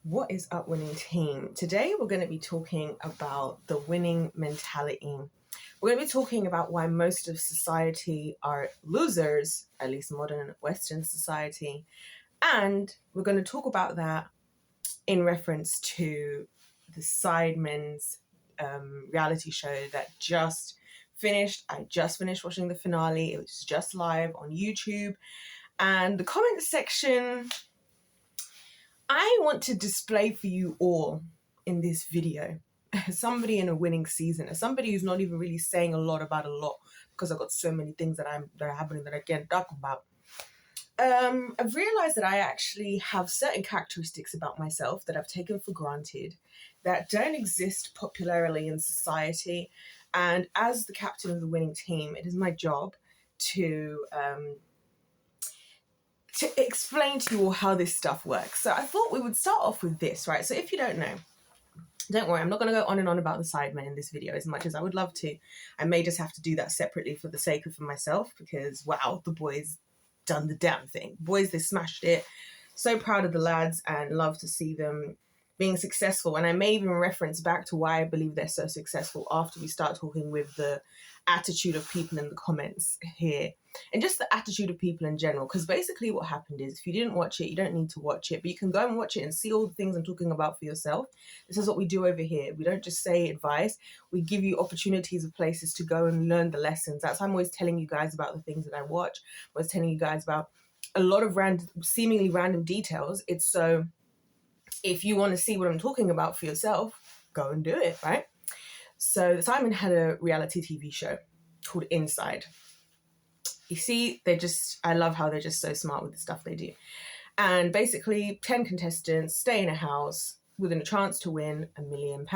What is up, winning team? Today we're going to be talking about the winning mentality. We're going to be talking about why most of society are losers, at least modern Western society. And we're going to talk about that in reference to the Sidemen's reality show that just finished. I just finished watching the finale. It was just live on YouTube. And the comment section, I want to display for you all in this video as somebody in a winning season, as somebody who's not even really saying a lot about a lot, because I've got so many things that are happening that I can't talk about. I've realized that I actually have certain characteristics about myself that I've taken for granted that don't exist popularly in society. And as the captain of the winning team, it is my job to explain to you all how this stuff works. So I thought we would start off with this, right? So if you don't know, don't worry, I'm not going to go on and on about the Sidemen in this video as much as I would love to. I may just have to do that separately for the sake of myself because, wow, the boys done the damn thing. Boys, they smashed it. So proud of the lads and love to see them being successful. And I may even reference back to why I believe they're so successful after we start talking with the attitude of people in the comments here and just the attitude of people in general. Because basically what happened is, if you didn't watch it, you don't need to watch it, but you can go and watch it and see all the things I'm talking about for yourself. This is what we do over here. We don't just say advice. We give you opportunities of places to go and learn the lessons. That's why I'm always telling you guys about the things that I watch. I'm always telling you guys about a lot of seemingly random details. It's so if you want to see what I'm talking about for yourself, go and do it, right? So Simon had a reality TV show called Inside. You see, I love how they're just so smart with the stuff they do. And basically 10 contestants stay in a house with a chance to win £1 million,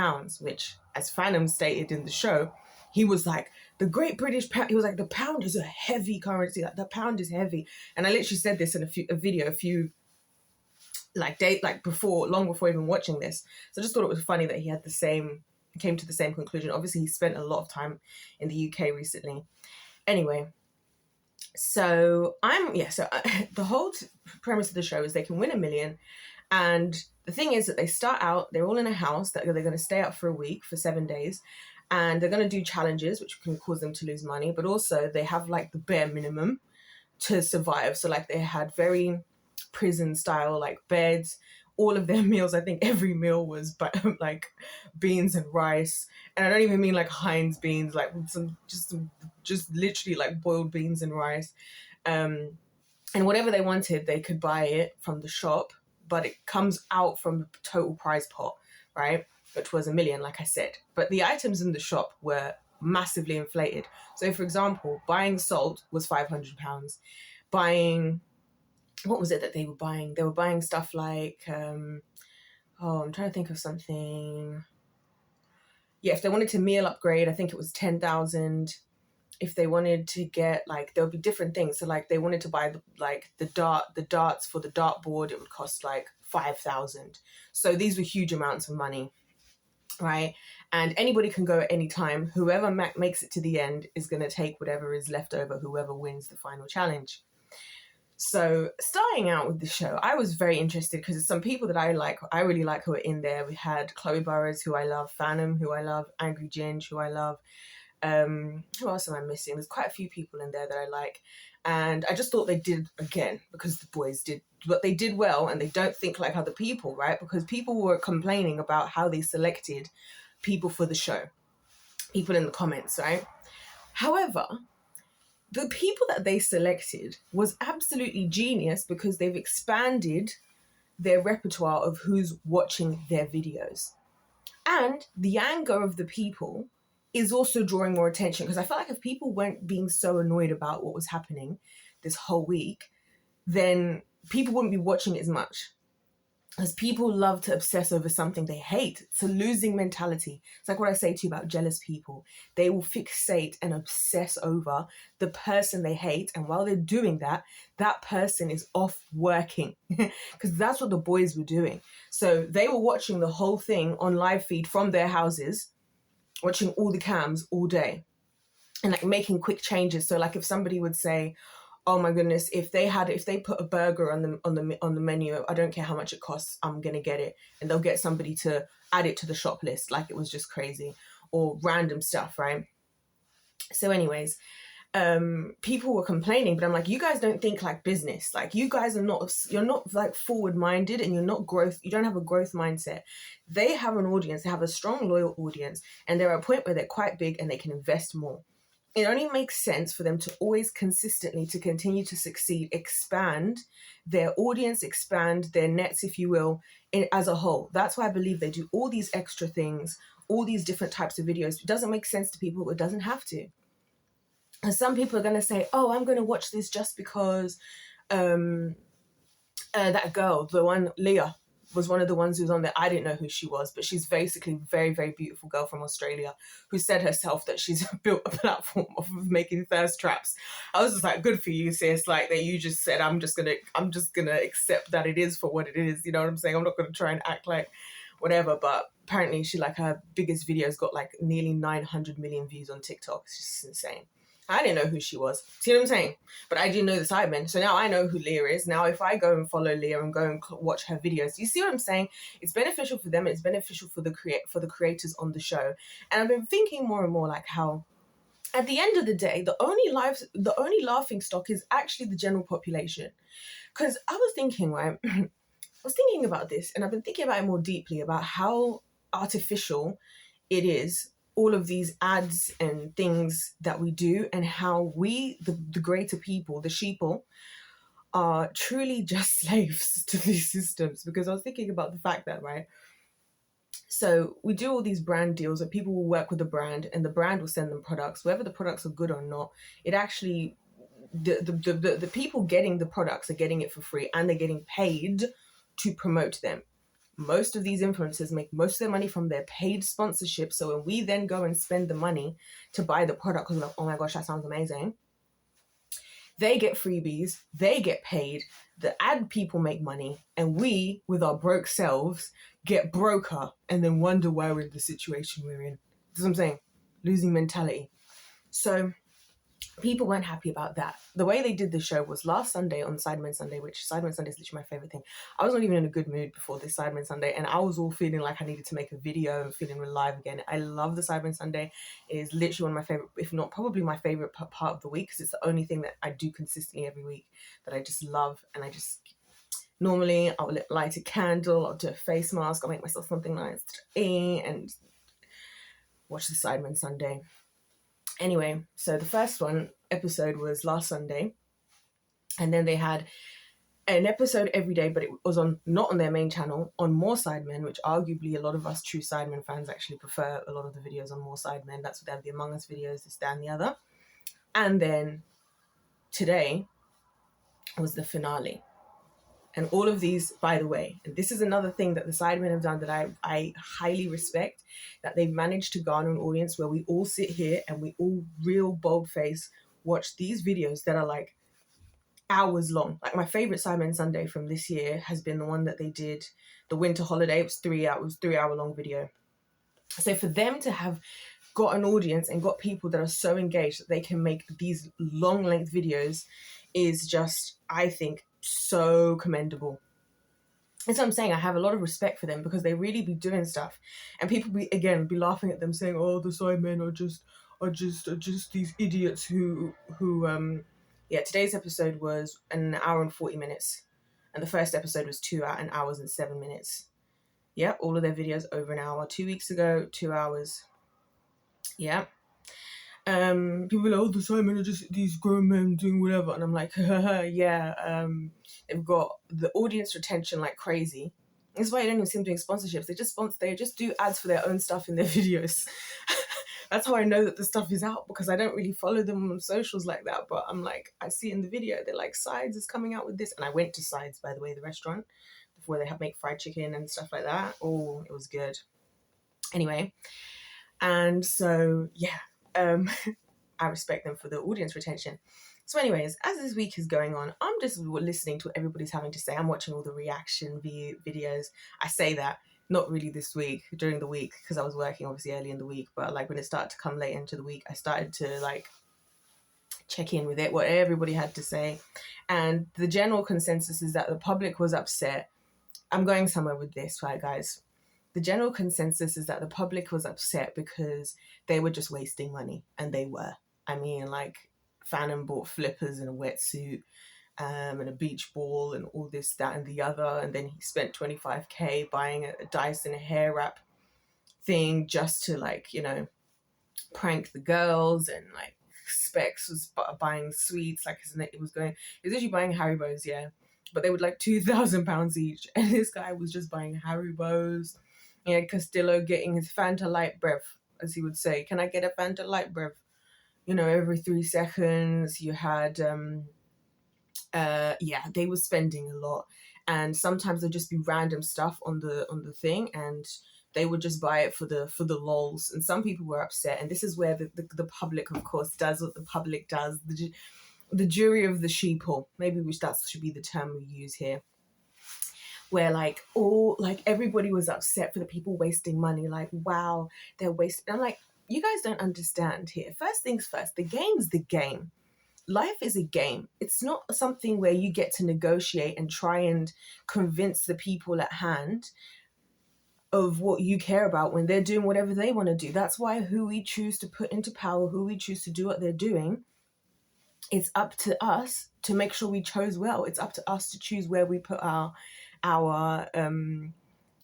which, as Phantom stated in the show, he was like, the Great British Pound, he was like, the pound is a heavy currency, like the pound is heavy. And I literally said this in a video long before even watching this. So I just thought it was funny that he had came to the same conclusion. Obviously, he spent a lot of time in the UK recently. Anyway, so the whole premise of the show is they can win $1 million. And the thing is that they start out, they're all in a house that they're going to stay up for a week, for 7 days. And they're going to do challenges, which can cause them to lose money. But also they have like the bare minimum to survive. So like they had very prison style like beds. All of their meals, I think every meal was like beans and rice, and I don't even mean like Heinz beans, like some just literally like boiled beans and rice, and whatever they wanted they could buy it from the shop, but it comes out from the total prize pot, right, which was $1 million, like I said. But the items in the shop were massively inflated. So for example, buying salt was £500. Buying, what was it that they were buying? They were buying stuff like, I'm trying to think of something. Yeah, if they wanted to meal upgrade, I think it was 10,000. If they wanted to get like, there would be different things. So like they wanted to buy the darts for the dartboard, it would cost like 5,000. So these were huge amounts of money, right? And anybody can go at any time. Whoever makes it to the end is going to take whatever is left over, whoever wins the final challenge. So starting out with the show, I was very interested because there's some people that I really like who are in there. We had Chloe Burrows, who I love, Phantom, who I love, Angry Ginge, who I love. Who else am I missing? There's quite a few people in there that I like. And I just thought they did, again, because the boys did, but they did well, and they don't think like other people, right? Because people were complaining about how they selected people for the show. People in the comments, right? However, the people that they selected was absolutely genius because they've expanded their repertoire of who's watching their videos. And the anger of the people is also drawing more attention, because I felt like if people weren't being so annoyed about what was happening this whole week, then people wouldn't be watching it as much. Because people love to obsess over something they hate. It's a losing mentality. It's like what I say to you about jealous people. They will fixate and obsess over the person they hate. And while they're doing that, that person is off working. Because that's what the boys were doing. So they were watching the whole thing on live feed from their houses, watching all the cams all day. And like making quick changes. So like if somebody would say, oh my goodness, if they put a burger on the menu, I don't care how much it costs, I'm gonna get it. And they'll get somebody to add it to the shop list, like it was just crazy, or random stuff, right? So anyways, people were complaining, but I'm like, you guys don't think like business. Like, you guys you're not like forward minded, and you don't have a growth mindset. They have an audience, they have a strong, loyal audience, and they're at a point where they're quite big and they can invest more. It only makes sense for them to always consistently, to continue to succeed, expand their audience, expand their nets, if you will, as a whole. That's why I believe they do all these extra things, all these different types of videos. It doesn't make sense to people, it doesn't have to. And some people are going to say, oh, I'm going to watch this just because that girl, the one, Leah, was one of the ones who was on there. I didn't know who she was, but she's basically a very, very beautiful girl from Australia who said herself that she's built a platform of making thirst traps. I was just like, good for you, sis. Like, that you just said, I'm just gonna accept that it is for what it is. You know what I'm saying? I'm not gonna try and act like whatever. But apparently her biggest videos got like nearly 900 million views on TikTok. It's just insane. I didn't know who she was. See what I'm saying? But I do know the Sidemen. So now I know who Leah is. Now if I go and follow Leah and go and watch her videos, you see what I'm saying? It's beneficial for them. It's beneficial for the creators on the show. And I've been thinking more and more like how, at the end of the day, the only laughing stock is actually the general population. Because I was thinking, right? I was thinking about this, and I've been thinking about it more deeply, about how artificial it is, all of these ads and things that we do, and how we, the greater people, the sheeple, are truly just slaves to these systems. Because I was thinking about the fact that, right, so we do all these brand deals where people will work with the brand, and the brand will send them products, whether the products are good or not. It actually, the people getting the products are getting it for free, and they're getting paid to promote them. Most of these influencers make most of their money from their paid sponsorship. So when we then go and spend the money to buy the product, because we're like, oh my gosh, that sounds amazing, they get freebies, they get paid, the ad people make money, and we, with our broke selves, get broker and then wonder why we're in the situation we're in. That's what I'm saying. Losing mentality. So people weren't happy about that. The way they did the show was last Sunday on Sidemen Sunday, which Sidemen Sunday is literally my favorite thing. I was not even in a good mood before this Sidemen Sunday, and I was all feeling like I needed to make a video and feeling alive again. I love the Sidemen Sunday. It is literally one of my favorite, if not probably my favorite part of the week, because it's the only thing that I do consistently every week that I just love. And I just, normally I'll light a candle, I'll do a face mask, I'll make myself something nice to eat and watch the Sidemen Sunday. Anyway, so the first episode was last Sunday, and then they had an episode every day, but it was not on their main channel, on More Sidemen, which arguably a lot of us true Sidemen fans actually prefer a lot of the videos on More Sidemen. That's what they have, the Among Us videos, this, that, and the other. And then today was the finale. And all of these, by the way, and this is another thing that the Sidemen have done that I highly respect, that they've managed to garner an audience where we all sit here and we all real bold-face watch these videos that are like hours long. Like my favorite Sidemen Sunday from this year has been the one that they did, the winter holiday. It was 3-hour long video. So for them to have got an audience and got people that are so engaged that they can make these long length videos is just, I think, so commendable. That's what I'm saying. I have a lot of respect for them, because they really be doing stuff, and people be laughing at them saying, oh, the Sidemen are just these idiots who today's episode was an hour and 40 minutes, and the first episode was 2 hours and 7 minutes. Yep, all of their videos over an hour. 2 weeks ago, 2 hours. Yeah. People are like, oh, the Sidemen are just these grown men doing whatever, and I'm like, yeah. They've got the audience retention like crazy. That's why you don't even see them doing sponsorships. They just do ads for their own stuff in their videos. That's how I know that the stuff is out, because I don't really follow them on socials like that. But I'm like, I see in the video, they're like, Sides is coming out with this. And I went to Sides, by the way, the restaurant, before they make fried chicken and stuff like that. Oh, it was good. Anyway, and so, yeah, I respect them for the audience retention. So anyways, as this week is going on, I'm just listening to what everybody's having to say. I'm watching all the reaction videos. I say that, not really this week, during the week, because I was working obviously early in the week, but like when it started to come late into the week, I started to like check in with it, what everybody had to say. And the general consensus is that the public was upset. I'm going somewhere with this, right, guys? The general consensus is that the public was upset because they were just wasting money, and they were. I mean, like, Phantom bought flippers and a wetsuit, and a beach ball and all this, that, and the other. And then he spent 25K buying a Dyson hair wrap thing just to, like, you know, prank the girls. And like Specs was buying sweets, like it was actually buying Haribos, yeah, but they would like £2,000 each, and this guy was just buying Haribos. Yeah, Castillo getting his Fanta light breath, as he would say. Can I get a Fanta light breath? You know, every 3 seconds. You had yeah, they were spending a lot, and sometimes there'd just be random stuff on the thing, and they would just buy it for the lols. And some people were upset, and this is where the public, of course, does what the public does. The jury of the sheeple, maybe that should be the term we use here, where like everybody was upset for the people wasting money. Like, wow, they're wasting. I'm like, you guys don't understand here. First things first, the game's the game. Life is a game. It's not something where you get to negotiate and try and convince the people at hand of what you care about when they're doing whatever they want to do. That's why who we choose to put into power, who we choose to do what they're doing, it's up to us to make sure we chose well. It's up to us to choose where we put our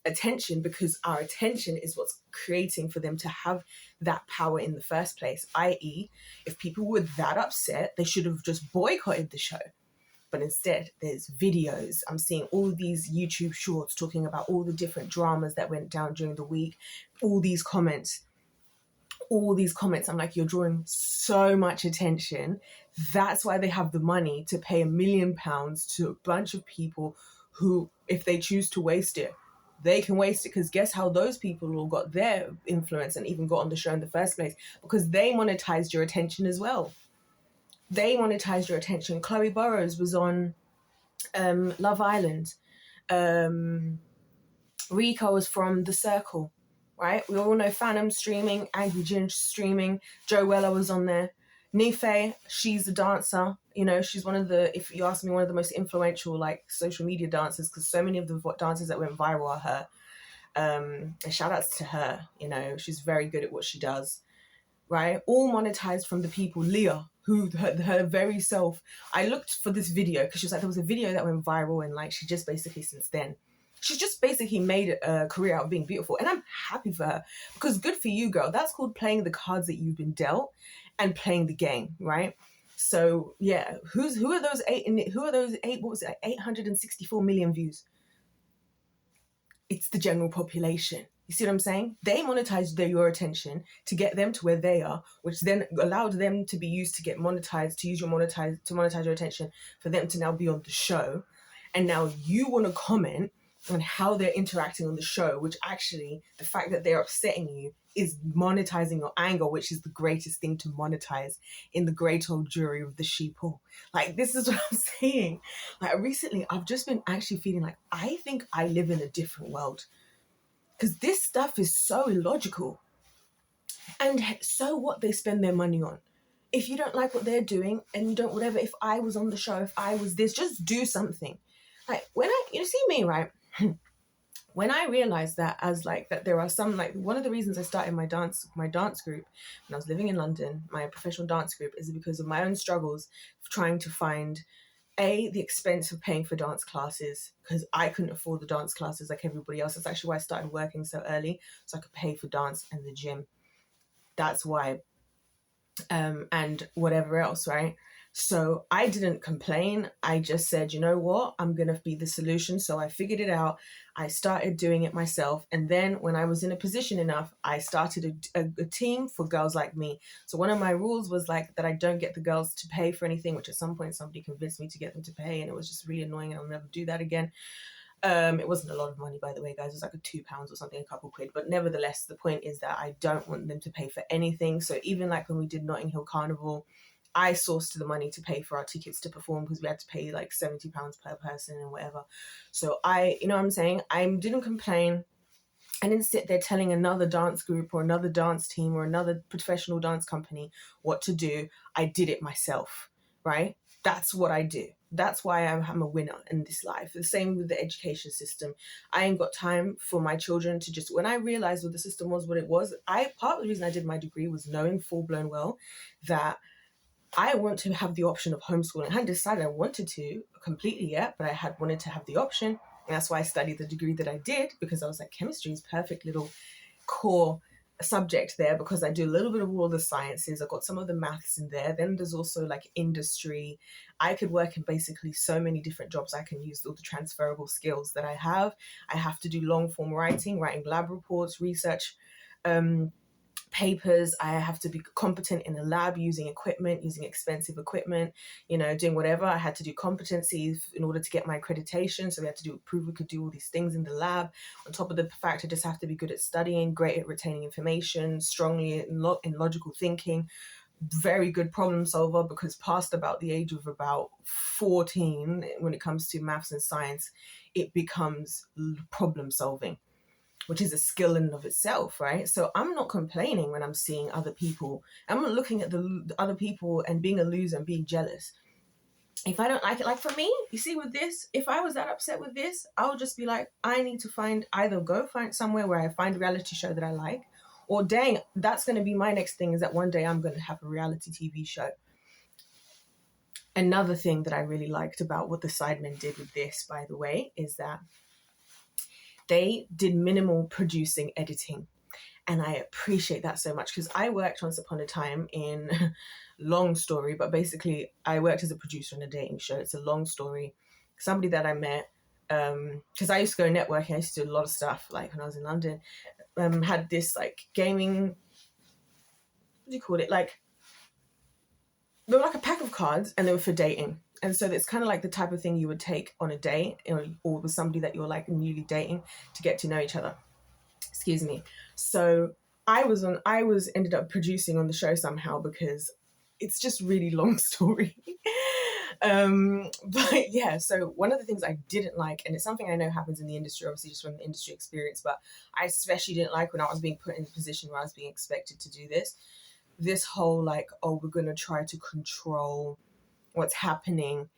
attention, because our attention is what's creating for them to have that power in the first place. I.e., if people were that upset, they should have just boycotted the show. But instead, there's videos. I'm seeing all these YouTube shorts talking about all the different dramas that went down during the week, all these comments. I'm like, you're drawing so much attention. That's why they have the money to pay £1 million to a bunch of people who, if they choose to waste it, they can waste it, because guess how those people all got their influence and even got on the show in the first place? Because they monetized your attention as well. They monetized your attention. Chloe Burrows was on Love Island. Rico was from The Circle, right? We all know Phantom streaming, Angry Ginger streaming, Joella was on there. Nife, she's a dancer. You know, she's one of the, if you ask me, one of the most influential like social media dancers, because so many of the dancers that went viral are her. And shout outs to her. You know, she's very good at what she does, right? All monetized from the people. Leah, who her very self, I looked for this video because she was like, there was a video that went viral, and like she just basically since then, she's just basically made a career out of being beautiful. And I'm happy for her, because good for you, girl. That's called playing the cards that you've been dealt and playing the game, right? So yeah, who are those eight? What was it? Like 864 million views. It's the general population. You see what I'm saying? They monetized your attention to get them to where they are, which then allowed them to be used to get monetized, to monetize your attention, for them to now be on the show. And now you want to comment on how they're interacting on the show, which actually, the fact that they're upsetting you is monetizing your anger, which is the greatest thing to monetize in the great old jury of the sheeple. Like, this is what I'm saying. Like, recently, I've just been actually feeling like I think I live in a different world, because this stuff is so illogical. And so what they spend their money on. If you don't like what they're doing and you don't, whatever, if I was on the show, if I was this, just do something. Like, you see me, right? When I realized that, as like, that there are some, like, one of the reasons I started my dance group when I was living in London, my professional dance group, is because of my own struggles of trying to find the expense of paying for dance classes, because I couldn't afford the dance classes like everybody else. That's actually why I started working so early, so I could pay for dance and the gym. That's why. And whatever else, right? So I didn't complain. I just said, you know what? I'm going to be the solution. So I figured it out. I started doing it myself. And then when I was in a position enough, I started a team for girls like me. So one of my rules was like that I don't get the girls to pay for anything, which at some point somebody convinced me to get them to pay. And it was just really annoying, and I'll never do that again. It wasn't a lot of money, by the way, guys. It was like a £2 or something, a couple quid. But nevertheless, the point is that I don't want them to pay for anything. So even like when we did Notting Hill Carnival, I sourced the money to pay for our tickets to perform, because we had to pay like £70 per person and whatever. So you know what I'm saying? I didn't complain. I didn't sit there telling another dance group or another dance team or another professional dance company what to do. I did it myself, right? That's what I do. That's why I'm a winner in this life. The same with the education system. I ain't got time for my children to just, when I realized what the system was, what it was, part of the reason I did my degree was knowing full blown well that I want to have the option of homeschooling. I hadn't decided I wanted to completely yet, but I had wanted to have the option. And that's why I studied the degree that I did, because I was like, chemistry is perfect little core subject there, because I do a little bit of all the sciences. I've got some of the maths in there. Then there's also like industry. I could work in basically so many different jobs. I can use all the transferable skills that I have. I have to do long form writing lab reports, research, papers. I have to be competent in a lab using expensive equipment, doing whatever. I had to do competencies in order to get my accreditation. So we had to prove we could do all these things in the lab. On top of the fact, I just have to be good at studying, great at retaining information, strongly in logical thinking, very good problem solver, because past about the age of about 14, when it comes to maths and science, it becomes problem solving, which is a skill in and of itself, right? So I'm not complaining when I'm seeing other people. I'm not looking at the other people and being a loser and being jealous. If I don't like it, like for me, you see with this, if I was that upset with this, I would just be like, I need to either go find somewhere where I find a reality show that I like, or dang, that's going to be my next thing, is that one day I'm going to have a reality TV show. Another thing that I really liked about what the Sidemen did with this, by the way, is that they did minimal producing, editing. And I appreciate that so much, because I worked once upon a time in, long story, but basically I worked as a producer in a dating show. It's a long story. Somebody that I met, because I used to go networking, I used to do a lot of stuff, like when I was in London, had this like gaming, what do you call it? Like, they were like a pack of cards, and they were for dating. And so it's kind of like the type of thing you would take on a date, or with somebody that you're like newly dating, to get to know each other. Excuse me. So I ended up producing on the show somehow, because it's just really long story. But yeah, so one of the things I didn't like, and it's something I know happens in the industry, obviously just from the industry experience, but I especially didn't like when I was being put in a position where I was being expected to do this whole like, oh, we're going to try to control what's happening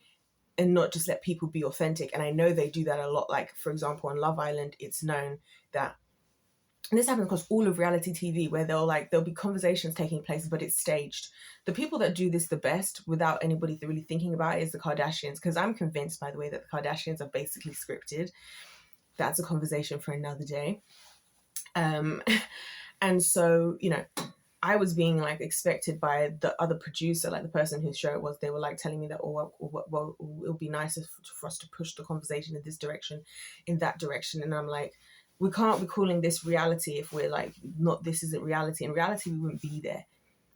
and not just let people be authentic. And I know they do that a lot. Like, for example, on Love Island, it's known that, and this happens across all of reality TV, where there'll be conversations taking place, but it's staged. The people that do this the best, without anybody really thinking about it, is the Kardashians. Because I'm convinced, by the way, that the Kardashians are basically scripted. That's a conversation for another day. And so, I was being like expected by the other producer, like the person whose show it was. They were like telling me that, well, it would be nicer for us to push the conversation in this direction, in that direction. And I'm like, we can't be calling this reality if we're like, not, this isn't reality. In reality, we wouldn't be there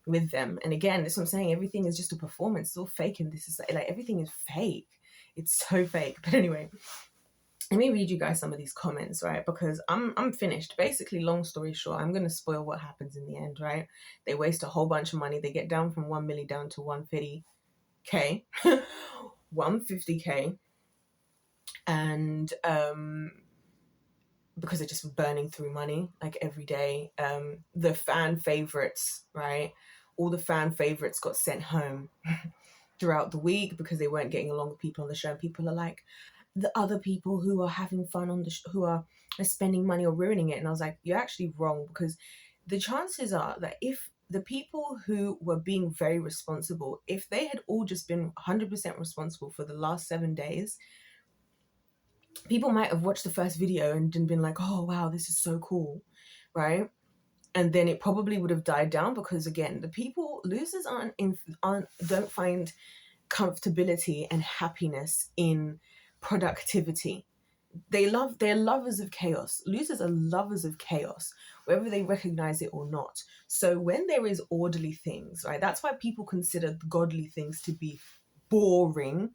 with them. And again, that's what I'm saying. Everything is just a performance. It's all fake. And this is like, everything is fake. It's so fake. But anyway, let me read you guys some of these comments, right? Because I'm finished. Basically, long story short, I'm going to spoil what happens in the end, right? They waste a whole bunch of money. They get down from 1 million down to 150K, 150K. And because they're just burning through money like every day. The fan favorites, right? All the fan favorites got sent home throughout the week because they weren't getting along with people on the show. And people are like, the other people who are having fun on the who are spending money or ruining it. And I was like, you're actually wrong, because the chances are that if the people who were being very responsible, if they had all just been 100% responsible for the last 7 days, people might have watched the first video and been like, oh wow, this is so cool, right? And then it probably would have died down, because again, losers don't find comfortability and happiness in productivity. They're lovers of chaos. Losers are lovers of chaos, whether they recognize it or not. So when there is orderly things, right, that's why people consider godly things to be boring,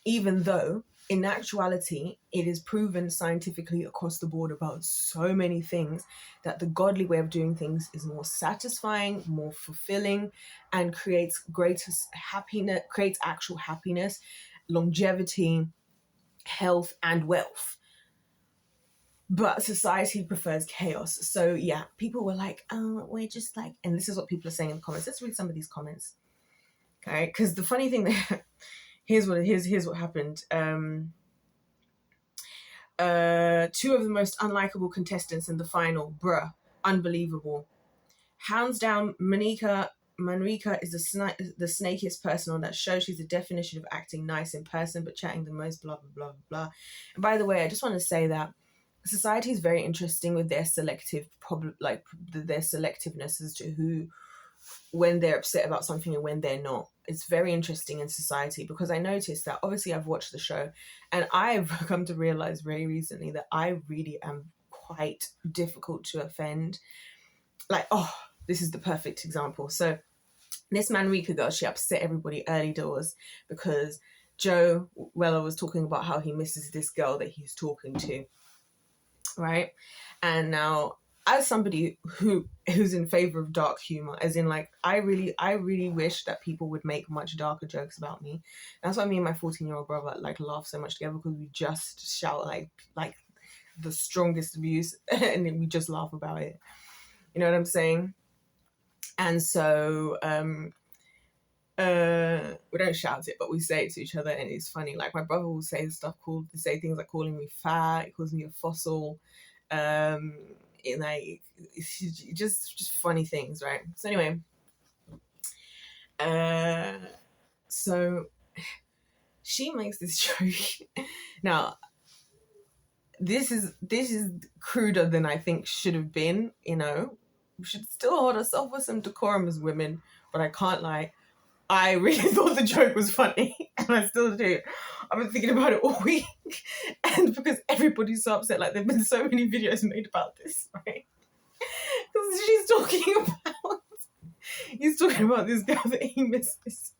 even though in actuality, it is proven scientifically across the board about so many things that the godly way of doing things is more satisfying, more fulfilling, and creates actual happiness, longevity, health, and wealth. but society prefers chaos. So yeah, people were like, oh, we're just like, and this is what people are saying in the comments. Let's read some of these comments. Okay, because the funny thing that here's what happened. Two of the most unlikable contestants in the final, bruh, unbelievable. Hands down, Manrika is the snakiest person on that show. She's the definition of acting nice in person, but chatting the most, blah, blah, blah, blah. And by the way, I just want to say that society is very interesting with their their selectiveness as to who, when they're upset about something and when they're not. It's very interesting in society, because I noticed that, obviously I've watched the show and I've come to realize very recently that I really am quite difficult to offend. Like, oh, this is the perfect example. So this Manrika girl, she upset everybody early doors because Joe Weller was talking about how he misses this girl that he's talking to, right? And now, as somebody who's in favor of dark humor, as in like, I really wish that people would make much darker jokes about me. That's why me and my 14-year-old brother like laugh so much together, because we just shout like the strongest abuse and then we just laugh about it. You know what I'm saying? And so we don't shout it, but we say it to each other, and it's funny. Like, my brother will say things like calling me fat, he calls me a fossil, and like, it's just funny things, right? So anyway, so she makes this joke. Now, this is cruder than I think should have been. You know, we should still hold ourselves with some decorum as women, but I can't lie, I really thought the joke was funny, and I still do. I've been thinking about it all week, and because everybody's so upset, like, there've been so many videos made about this, right? Because he's talking about this girl that he misses,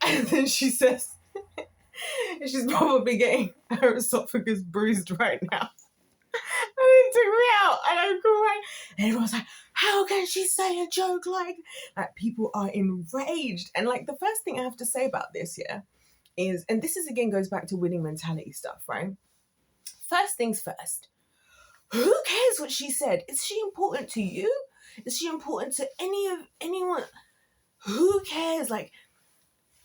and then she says, she's probably getting her esophagus bruised right now. And it took me out, and I'm crying. And everyone's like, how can she say a joke like people are enraged? And like, the first thing I have to say about this, yeah, is, and this is again goes back to winning mentality stuff, right? First things first, who cares what she said? Is she important to you? Is she important to anyone? Who cares? Like,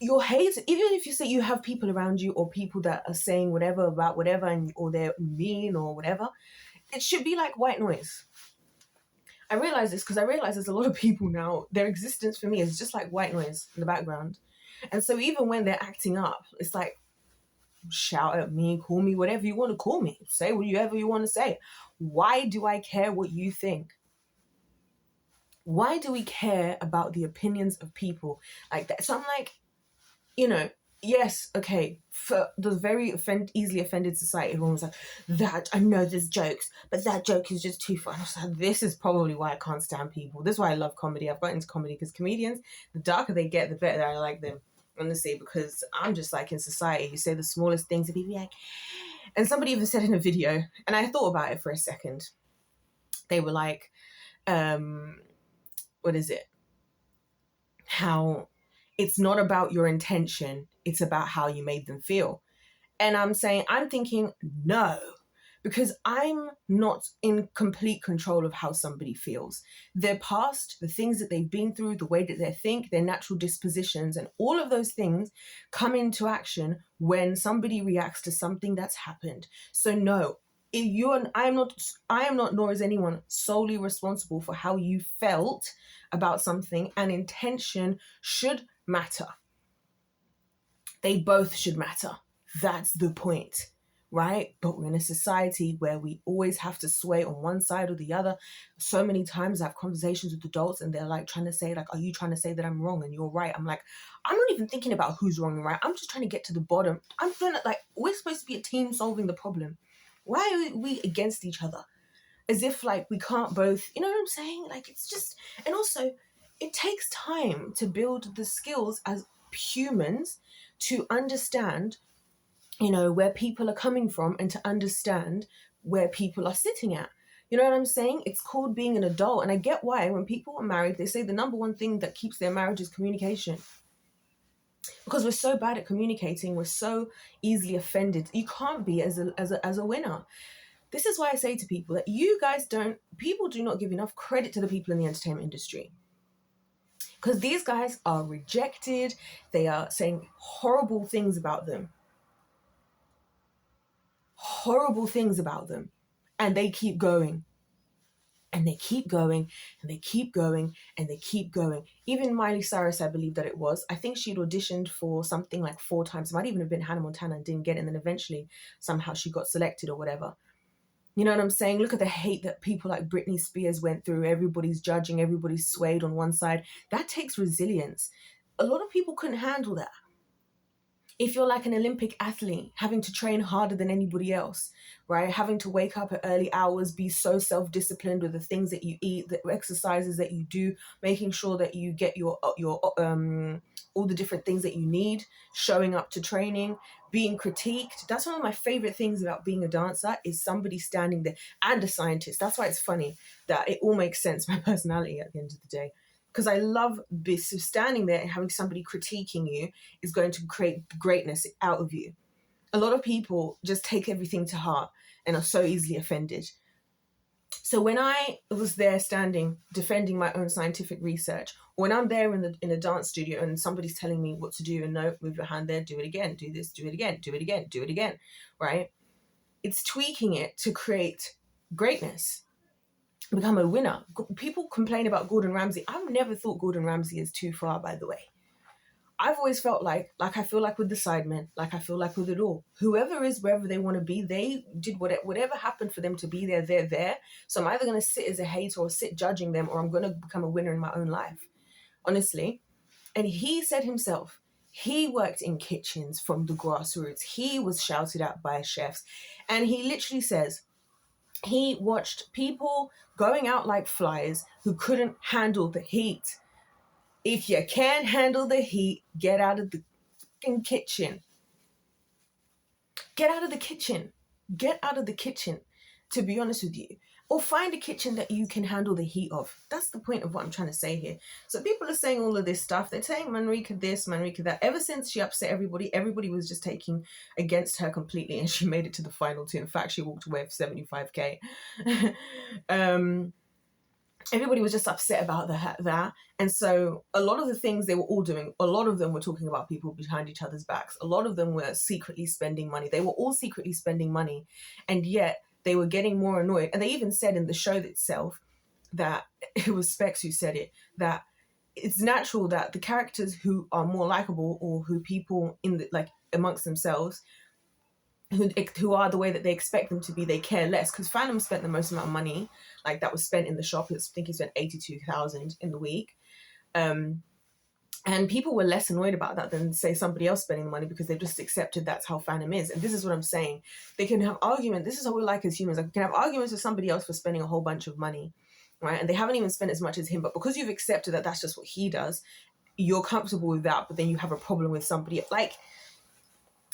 your hate, even if you say you have people around you or people that are saying whatever about whatever, and or they're mean or whatever, it should be like white noise. I realize this because I realize there's a lot of people now, their existence for me is just like white noise in the background. And so even when they're acting up, it's like, shout at me, call me whatever you want to call me, say whatever you want to say. Why do I care what you think? Why do we care about the opinions of people like that? So I'm like, you know, yes, okay, for the very easily offended society, everyone was like, that, I know there's jokes, but that joke is just too fun. I was like, this is probably why I can't stand people. This is why I love comedy. I've got into comedy because comedians, the darker they get, the better I like them, honestly, because I'm just like, in society, you say the smallest things and people like, and somebody even said in a video, and I thought about it for a second, they were like, what is it? How it's not about your intention, it's about how you made them feel. And I'm thinking, no, because I'm not in complete control of how somebody feels. Their past, the things that they've been through, the way that they think, their natural dispositions, and all of those things come into action when somebody reacts to something that's happened. So no, I am not, nor is anyone, solely responsible for how you felt about something, and intention should matter. They both should matter. That's the point, right? But we're in a society where we always have to sway on one side or the other. So many times I have conversations with adults and they're like trying to say, like, are you trying to say that I'm wrong and you're right? I'm like, I'm not even thinking about who's wrong and right. I'm just trying to get to the bottom. I'm trying to, like, we're supposed to be a team solving the problem. Why are we against each other? As if like we can't both, you know what I'm saying? Like, it's just, and also it takes time to build the skills as humans to understand, you know, where people are coming from and to understand where people are sitting at. You know what I'm saying? It's called being an adult. And I get why when people are married, they say the number one thing that keeps their marriage is communication. Because we're so bad at communicating, we're so easily offended. You can't be as a winner. This is why I say to people that people do not give enough credit to the people in the entertainment industry. Because these guys are rejected. They are saying horrible things about them. Horrible things about them. And they keep going. And they keep going, and they keep going, and they keep going. Even Miley Cyrus, I believe that it was. I think she'd auditioned for something like 4 times. It might even have been Hannah Montana and didn't get it. And then eventually, somehow she got selected or whatever. You know what I'm saying? Look at the hate that people like Britney Spears went through. Everybody's judging, everybody's swayed on one side. That takes resilience. A lot of people couldn't handle that. If you're like an Olympic athlete, having to train harder than anybody else, right? Having to wake up at early hours, be so self-disciplined with the things that you eat, the exercises that you do, making sure that you get your all the different things that you need, showing up to training, being critiqued. That's one of my favorite things about being a dancer, is somebody standing there, and a scientist. That's why it's funny that it all makes sense, my personality at the end of the day. Because I love this, so standing there and having somebody critiquing you is going to create greatness out of you. A lot of people just take everything to heart and are so easily offended. So when I was there standing, defending my own scientific research, or when I'm there in a dance studio and somebody's telling me what to do, and no, move your hand there, do it again, do this, do it again, do it again, do it again, right? It's tweaking it to create greatness. Become a winner. People complain about Gordon Ramsay. I've never thought Gordon Ramsay is too far, by the way. I've always felt like I feel like with the Sidemen, like I feel like with it all. Whoever is wherever they want to be, they did whatever happened for them to be there, they're there. So I'm either going to sit as a hater or sit judging them, or I'm going to become a winner in my own life. Honestly. And he said himself, he worked in kitchens from the grassroots. He was shouted at by chefs. And he literally says, he watched people going out like flies who couldn't handle the heat. If you can't handle the heat, get out of the fucking kitchen. Get out of the kitchen. Get out of the kitchen, to be honest with you. Or find a kitchen that you can handle the heat of. That's the point of what I'm trying to say here. So people are saying all of this stuff. They're saying Manrika this, Manrika that. Ever since she upset everybody was just taking against her completely, and she made it to the final 2. In fact, she walked away with 75k. Everybody was just upset about that. And so a lot of the things they were all doing, a lot of them were talking about people behind each other's backs. A lot of them were secretly spending money. They were all secretly spending money. And yet they were getting more annoyed. And they even said in the show itself that, it was Specs who said it, that it's natural that the characters who are more likable, or who people in the, like amongst themselves, who are the way that they expect them to be, they care less. Because Phantom spent the most amount of money, like that was spent in the shop. I think he spent 82,000 in the week. And people were less annoyed about that than, say, somebody else spending money, because they've just accepted that's how Phantom is. And this is what I'm saying. They can have arguments. This is what we're like as humans. Like, we can have arguments with somebody else for spending a whole bunch of money, right? And they haven't even spent as much as him. But because you've accepted that that's just what he does, you're comfortable with that. But then you have a problem with somebody else. Like,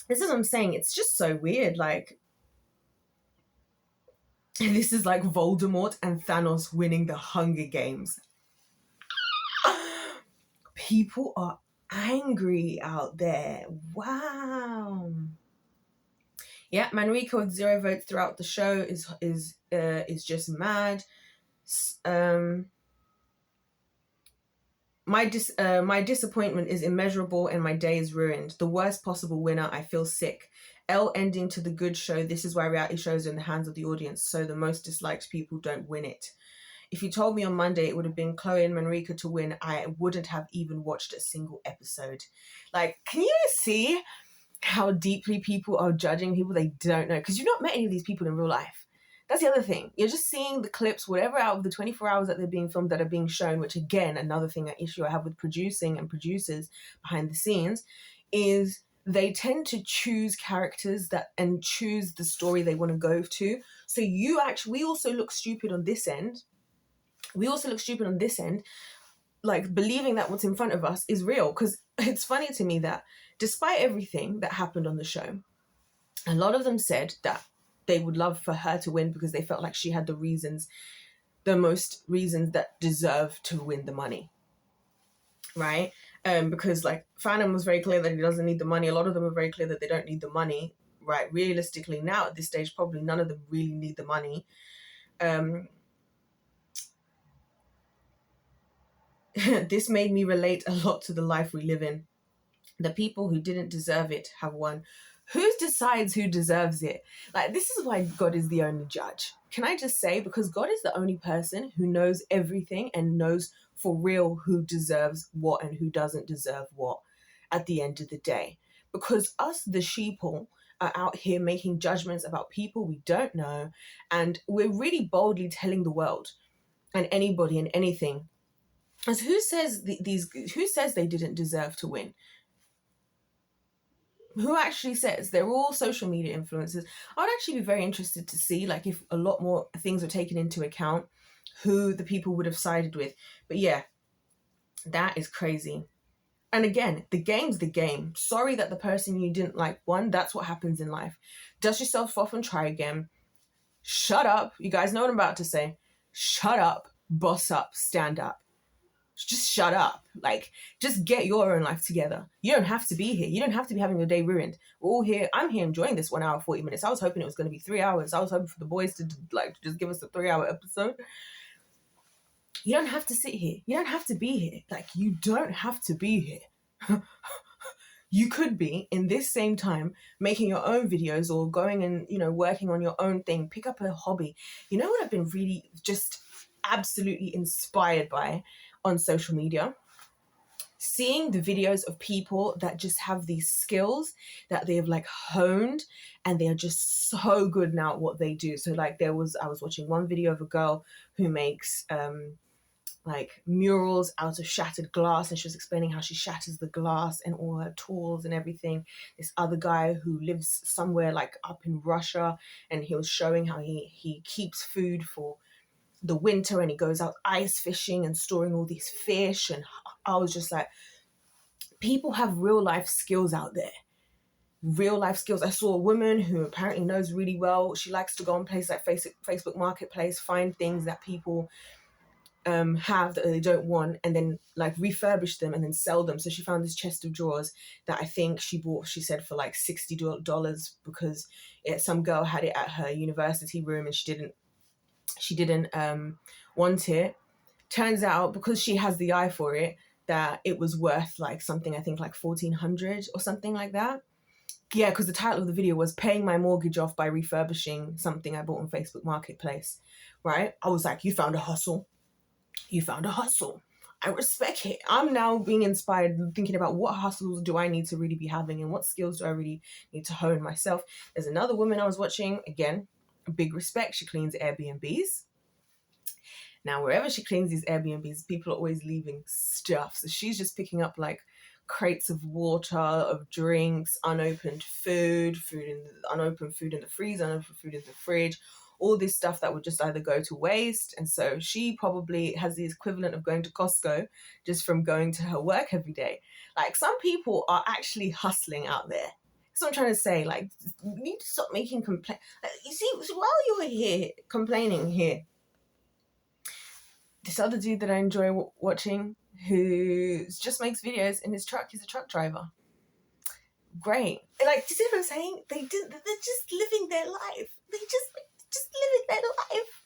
this is what I'm saying. It's just so weird. Like, this is like Voldemort and Thanos winning the Hunger Games. People are angry out there. Wow. Yeah, Manrika with 0 votes throughout the show is just mad. My disappointment is immeasurable, and my day is ruined. The worst possible winner. I feel sick. L ending to the good show. This is why reality shows are in the hands of the audience, so the most disliked people don't win it. If you told me on Monday it would have been Chloe and Manrika to win, I wouldn't have even watched a single episode. Like, can you see how deeply people are judging people they don't know? Because you've not met any of these people in real life. That's the other thing. You're just seeing the clips, whatever, out of the 24 hours that they're being filmed, that are being shown, which, again, another thing, an issue I have with producing and producers behind the scenes, is they tend to choose characters and choose the story they want to go to. So we also look stupid on this end. Like believing that what's in front of us is real. Because it's funny to me that despite everything that happened on the show, a lot of them said that they would love for her to win because they felt like she had the most reasons that deserve to win the money, right? Because like Phantom was very clear that he doesn't need the money. A lot of them are very clear that they don't need the money, right? Realistically, now at this stage, probably none of them really need the money. This made me relate a lot to the life we live in. The people who didn't deserve it have won. Who decides who deserves it? Like, this is why God is the only judge. Can I just say, because God is the only person who knows everything and knows for real who deserves what and who doesn't deserve what at the end of the day. Because us, the sheeple, are out here making judgments about people we don't know, and we're really boldly telling the world and anybody and anything. As who says who says they didn't deserve to win? Who actually says? They're all social media influencers. I would actually be very interested to see, like, if a lot more things were taken into account, who the people would have sided with. But yeah, that is crazy. And again, the game's the game. Sorry that the person you didn't like won. That's what happens in life. Dust yourself off and try again. Shut up. You guys know what I'm about to say. Shut up, boss up, stand up. Just shut up. Like, just get your own life together. You don't have to be here. You don't have to be having your day ruined. We're all here. I'm here enjoying this 1 hour, 40 minutes. I was hoping it was going to be 3 hours. I was hoping for the boys to just give us a 3-hour episode. You don't have to sit here. You don't have to be here. Like, you don't have to be here. You could be in this same time making your own videos or going and, working on your own thing. Pick up a hobby. You know what I've been really just absolutely inspired by on social media? Seeing the videos of people that just have these skills that they have honed, and they're just so good now at what they do. So I was watching one video of a girl who makes murals out of shattered glass, and she was explaining how she shatters the glass and all her tools and everything. This other guy who lives somewhere up in Russia, and he was showing how he keeps food for the winter, and he goes out ice fishing and storing all these fish. And I was just like, people have real life skills out there. Real life skills. I saw a woman who apparently knows really well. She likes to go on places like Facebook Marketplace, find things that people have that they don't want, and then refurbish them and then sell them. So she found this chest of drawers that I think she bought, she said, for $60 because some girl had it at her university room and she didn't want it. Turns out, because she has the eye for it, that it was worth something, I think $1,400 or something like that. Yeah, because the title of the video was "Paying My Mortgage Off by Refurbishing Something I Bought on Facebook Marketplace." Right? I was like, you found a hustle. You found a hustle. I respect it. I'm now being inspired, thinking about what hustles do I need to really be having and what skills do I really need to hone myself. There's another woman I was watching, again, big respect. She cleans Airbnbs. Now, wherever she cleans these Airbnbs, people are always leaving stuff. So she's just picking up crates of water, of drinks, unopened unopened food in the freezer, unopened food in the fridge, all this stuff that would just either go to waste. And so she probably has the equivalent of going to Costco just from going to her work every day. Some people are actually hustling out there. That's what I'm trying to say. You need to stop making complaints. You see, while you're here complaining here, this other dude that I enjoy watching, who just makes videos in his truck, he's a truck driver. Great. Do you see what I'm saying? They're just living their life. They just living their life.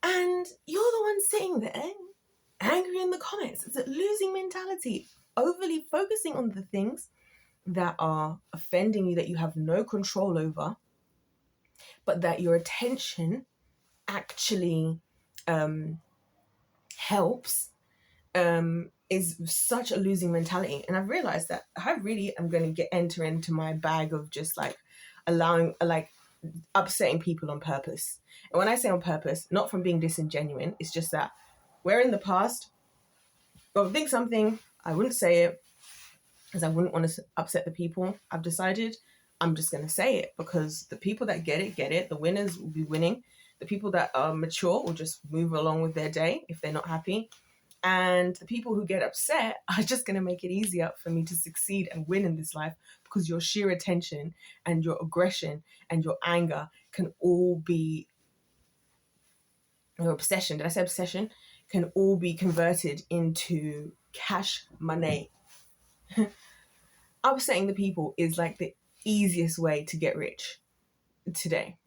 And you're the one sitting there angry in the comments. It's a losing mentality. Overly focusing on the things that are offending you, that you have no control over, but that your attention actually helps, is such a losing mentality. And I've realized that I really am going to enter into my bag of just allowing, upsetting people on purpose. And when I say on purpose, not from being disingenuous, it's just that where in the past I would think something, I wouldn't say it because I wouldn't want to upset the people. I've decided I'm just going to say it, because the people that get it. The winners will be winning. The people that are mature will just move along with their day if they're not happy. And the people who get upset are just going to make it easier for me to succeed and win in this life, because your sheer attention and your aggression and your anger can all be, your obsession, did I say obsession? Can all be converted into cash money. Upsetting the people is easiest way to get rich today.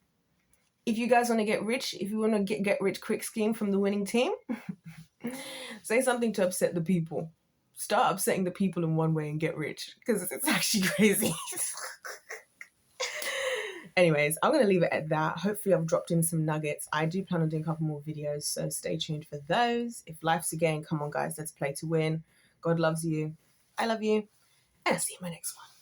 If you guys want to get rich, if you want to get rich quick scheme from the winning team, say something to upset the people. Start upsetting the people in one way and get rich, because it's actually crazy. Anyways, I'm going to leave it at that. Hopefully I've dropped in some nuggets. I do plan on doing a couple more videos, so stay tuned for those. If life's a game, come on guys, let's play to win. God loves you. I love you. And I'll see you in my next one.